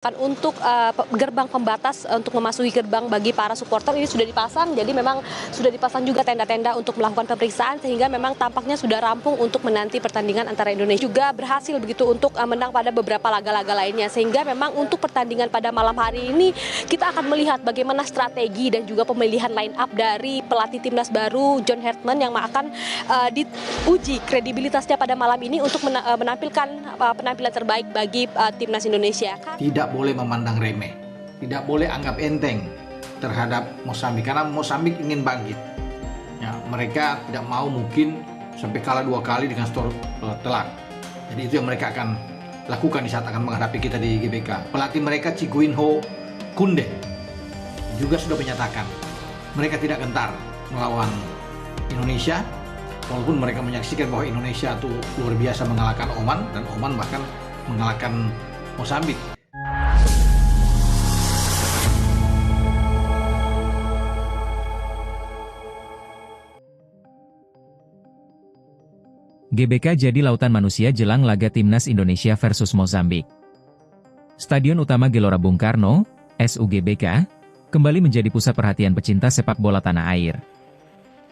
Untuk gerbang pembatas untuk memasuki gerbang bagi para supporter ini sudah dipasang, jadi memang sudah dipasang juga tenda-tenda untuk melakukan pemeriksaan sehingga memang tampaknya sudah rampung untuk menanti pertandingan antara Indonesia. Juga berhasil begitu untuk menang pada beberapa laga-laga lainnya, sehingga memang untuk pertandingan pada malam hari ini kita akan melihat bagaimana strategi dan juga pemilihan line up dari pelatih timnas baru John Hartman yang akan diuji kredibilitasnya pada malam ini untuk menampilkan penampilan terbaik bagi timnas Indonesia. Tidak boleh memandang remeh, tidak boleh anggap enteng terhadap Mozambik karena Mozambik ingin bangkit. Ya, mereka tidak mau mungkin sampai kalah 2 kali dengan skor telak. Jadi itu yang mereka akan lakukan di saat akan menghadapi kita di GBK. Pelatih mereka Chiguinho Kunde juga sudah menyatakan mereka tidak gentar melawan Indonesia, walaupun mereka menyaksikan bahwa Indonesia itu luar biasa mengalahkan Oman dan Oman bahkan mengalahkan Mozambik. GBK jadi lautan manusia jelang laga Timnas Indonesia versus Mozambik. Stadion Utama Gelora Bung Karno, SUGBK, kembali menjadi pusat perhatian pecinta sepak bola tanah air.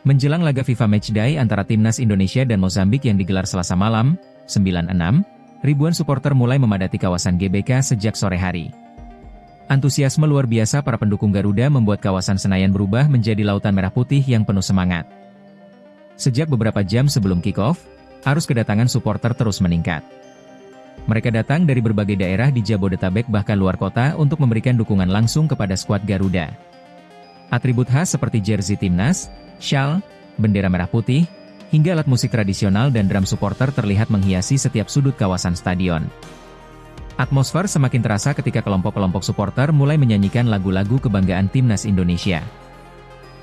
Menjelang laga FIFA Matchday antara Timnas Indonesia dan Mozambik yang digelar Selasa malam, 9/6, ribuan supporter mulai memadati kawasan GBK sejak sore hari. Antusiasme luar biasa para pendukung Garuda membuat kawasan Senayan berubah menjadi lautan merah putih yang penuh semangat. Sejak beberapa jam sebelum kick-off, arus kedatangan supporter terus meningkat. Mereka datang dari berbagai daerah di Jabodetabek bahkan luar kota untuk memberikan dukungan langsung kepada skuad Garuda. Atribut khas seperti jersey timnas, syal, bendera merah putih, hingga alat musik tradisional dan drum supporter terlihat menghiasi setiap sudut kawasan stadion. Atmosfer semakin terasa ketika kelompok-kelompok supporter mulai menyanyikan lagu-lagu kebanggaan timnas Indonesia.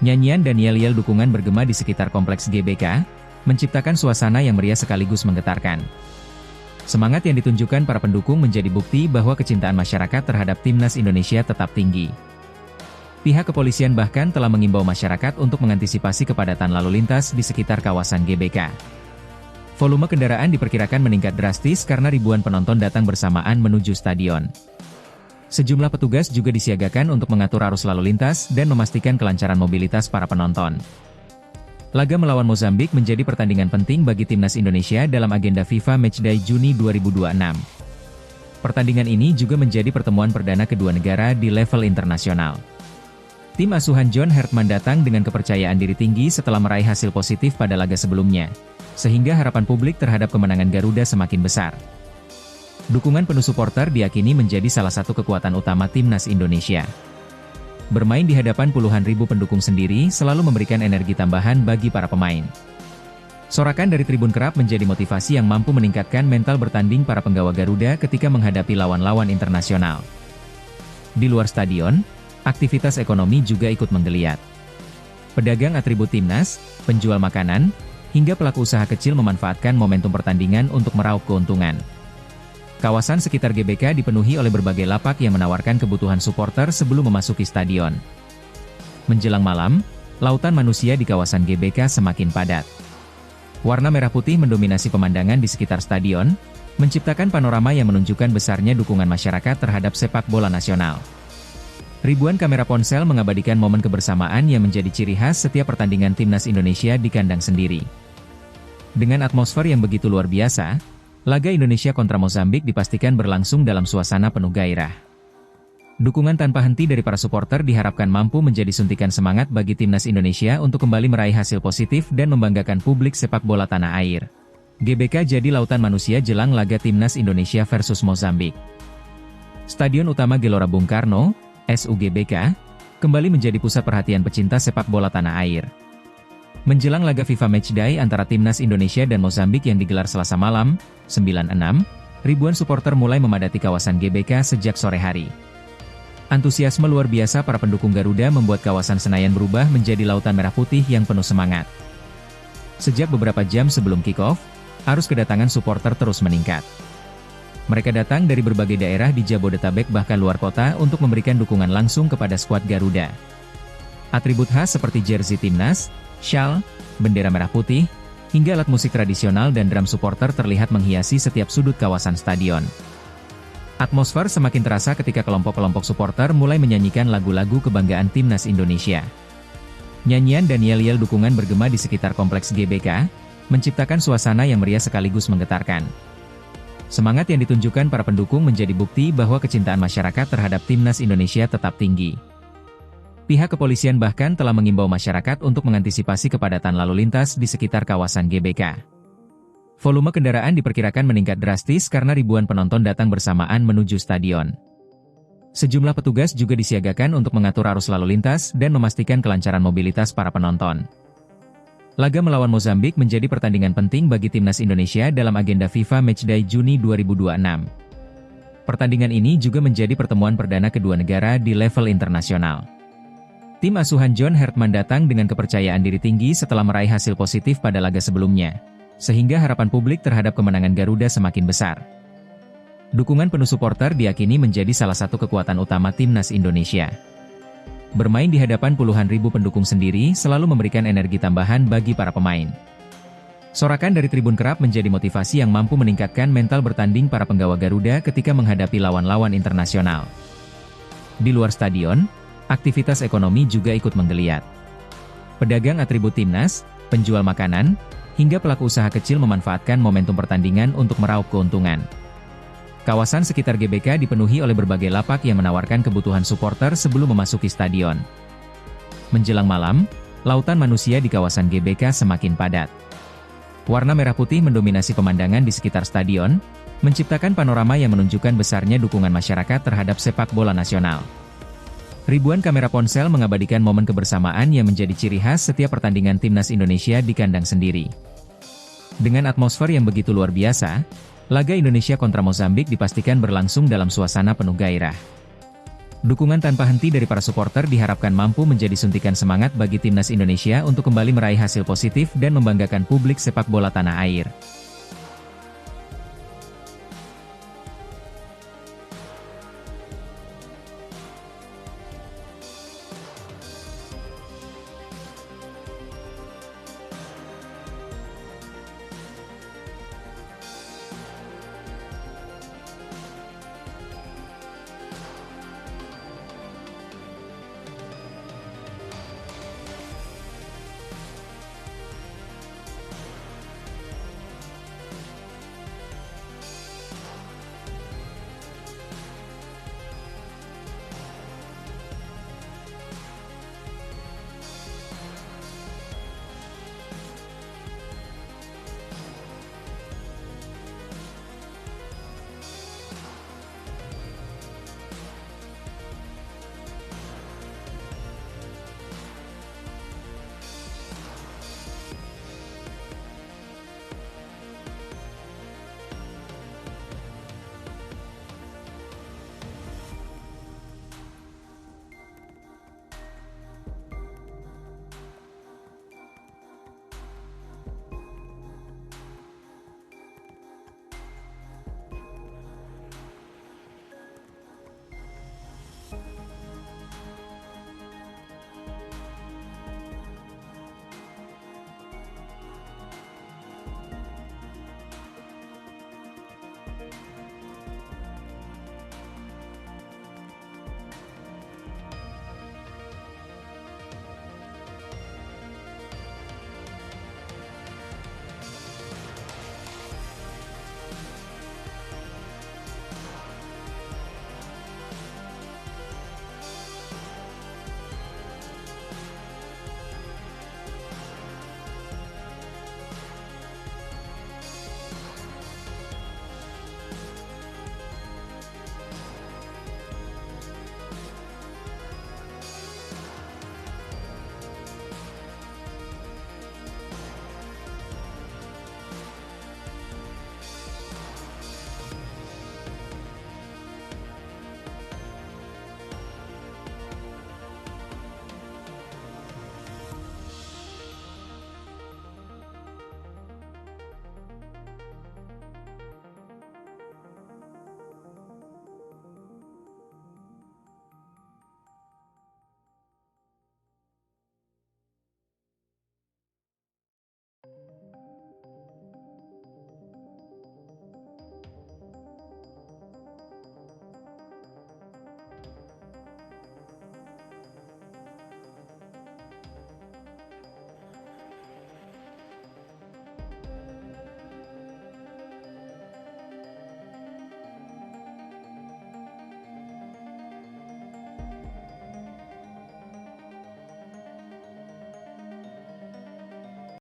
Nyanyian dan yel-yel dukungan bergema di sekitar kompleks GBK, menciptakan suasana yang meriah sekaligus menggetarkan. Semangat yang ditunjukkan para pendukung menjadi bukti bahwa kecintaan masyarakat terhadap timnas Indonesia tetap tinggi. Pihak kepolisian bahkan telah mengimbau masyarakat untuk mengantisipasi kepadatan lalu lintas di sekitar kawasan GBK. Volume kendaraan diperkirakan meningkat drastis karena ribuan penonton datang bersamaan menuju stadion. Sejumlah petugas juga disiagakan untuk mengatur arus lalu lintas dan memastikan kelancaran mobilitas para penonton. Laga melawan Mozambik menjadi pertandingan penting bagi timnas Indonesia dalam agenda FIFA Matchday Juni 2026. Pertandingan ini juga menjadi pertemuan perdana kedua negara di level internasional. Tim asuhan John Hartman datang dengan kepercayaan diri tinggi setelah meraih hasil positif pada laga sebelumnya, sehingga harapan publik terhadap kemenangan Garuda semakin besar. Dukungan penuh supporter diyakini menjadi salah satu kekuatan utama timnas Indonesia. Bermain di hadapan puluhan ribu pendukung sendiri selalu memberikan energi tambahan bagi para pemain. Sorakan dari tribun kerap menjadi motivasi yang mampu meningkatkan mental bertanding para penggawa Garuda ketika menghadapi lawan-lawan internasional. Di luar stadion, aktivitas ekonomi juga ikut menggeliat. Pedagang atribut timnas, penjual makanan, hingga pelaku usaha kecil memanfaatkan momentum pertandingan untuk meraup keuntungan. Kawasan sekitar GBK dipenuhi oleh berbagai lapak yang menawarkan kebutuhan supporter sebelum memasuki stadion. Menjelang malam, lautan manusia di kawasan GBK semakin padat. Warna merah putih mendominasi pemandangan di sekitar stadion, menciptakan panorama yang menunjukkan besarnya dukungan masyarakat terhadap sepak bola nasional. Ribuan kamera ponsel mengabadikan momen kebersamaan yang menjadi ciri khas setiap pertandingan timnas Indonesia di kandang sendiri. Dengan atmosfer yang begitu luar biasa, laga Indonesia kontra Mozambik dipastikan berlangsung dalam suasana penuh gairah. Dukungan tanpa henti dari para supporter diharapkan mampu menjadi suntikan semangat bagi timnas Indonesia untuk kembali meraih hasil positif dan membanggakan publik sepak bola tanah air. GBK jadi lautan manusia jelang laga timnas Indonesia versus Mozambik. Stadion Utama Gelora Bung Karno, SUGBK, kembali menjadi pusat perhatian pecinta sepak bola tanah air. Menjelang laga FIFA Matchday antara timnas Indonesia dan Mozambik yang digelar Selasa malam, 9/6, ribuan supporter mulai memadati kawasan GBK sejak sore hari. Antusiasme luar biasa para pendukung Garuda membuat kawasan Senayan berubah menjadi lautan merah putih yang penuh semangat. Sejak beberapa jam sebelum kick-off, arus kedatangan supporter terus meningkat. Mereka datang dari berbagai daerah di Jabodetabek bahkan luar kota untuk memberikan dukungan langsung kepada skuad Garuda. Atribut khas seperti jersey timnas, syal, bendera merah putih, hingga alat musik tradisional dan drum supporter terlihat menghiasi setiap sudut kawasan stadion. Atmosfer semakin terasa ketika kelompok-kelompok supporter mulai menyanyikan lagu-lagu kebanggaan timnas Indonesia. Nyanyian dan yel-yel dukungan bergema di sekitar kompleks GBK, menciptakan suasana yang meriah sekaligus menggetarkan. Semangat yang ditunjukkan para pendukung menjadi bukti bahwa kecintaan masyarakat terhadap timnas Indonesia tetap tinggi. Pihak kepolisian bahkan telah mengimbau masyarakat untuk mengantisipasi kepadatan lalu lintas di sekitar kawasan GBK. Volume kendaraan diperkirakan meningkat drastis karena ribuan penonton datang bersamaan menuju stadion. Sejumlah petugas juga disiagakan untuk mengatur arus lalu lintas dan memastikan kelancaran mobilitas para penonton. Laga melawan Mozambik menjadi pertandingan penting bagi timnas Indonesia dalam agenda FIFA Matchday Juni 2026. Pertandingan ini juga menjadi pertemuan perdana kedua negara di level internasional. Tim asuhan John Hartman datang dengan kepercayaan diri tinggi setelah meraih hasil positif pada laga sebelumnya, sehingga harapan publik terhadap kemenangan Garuda semakin besar. Dukungan penuh supporter diyakini menjadi salah satu kekuatan utama timnas Indonesia. Bermain di hadapan puluhan ribu pendukung sendiri selalu memberikan energi tambahan bagi para pemain. Sorakan dari tribun kerap menjadi motivasi yang mampu meningkatkan mental bertanding para penggawa Garuda ketika menghadapi lawan-lawan internasional. Di luar stadion, aktivitas ekonomi juga ikut menggeliat. Pedagang atribut timnas, penjual makanan, hingga pelaku usaha kecil memanfaatkan momentum pertandingan untuk meraup keuntungan. Kawasan sekitar GBK dipenuhi oleh berbagai lapak yang menawarkan kebutuhan supporter sebelum memasuki stadion. Menjelang malam, lautan manusia di kawasan GBK semakin padat. Warna merah putih mendominasi pemandangan di sekitar stadion, menciptakan panorama yang menunjukkan besarnya dukungan masyarakat terhadap sepak bola nasional. Ribuan kamera ponsel mengabadikan momen kebersamaan yang menjadi ciri khas setiap pertandingan timnas Indonesia di kandang sendiri. Dengan atmosfer yang begitu luar biasa, laga Indonesia kontra Mozambik dipastikan berlangsung dalam suasana penuh gairah. Dukungan tanpa henti dari para supporter diharapkan mampu menjadi suntikan semangat bagi timnas Indonesia untuk kembali meraih hasil positif dan membanggakan publik sepak bola tanah air.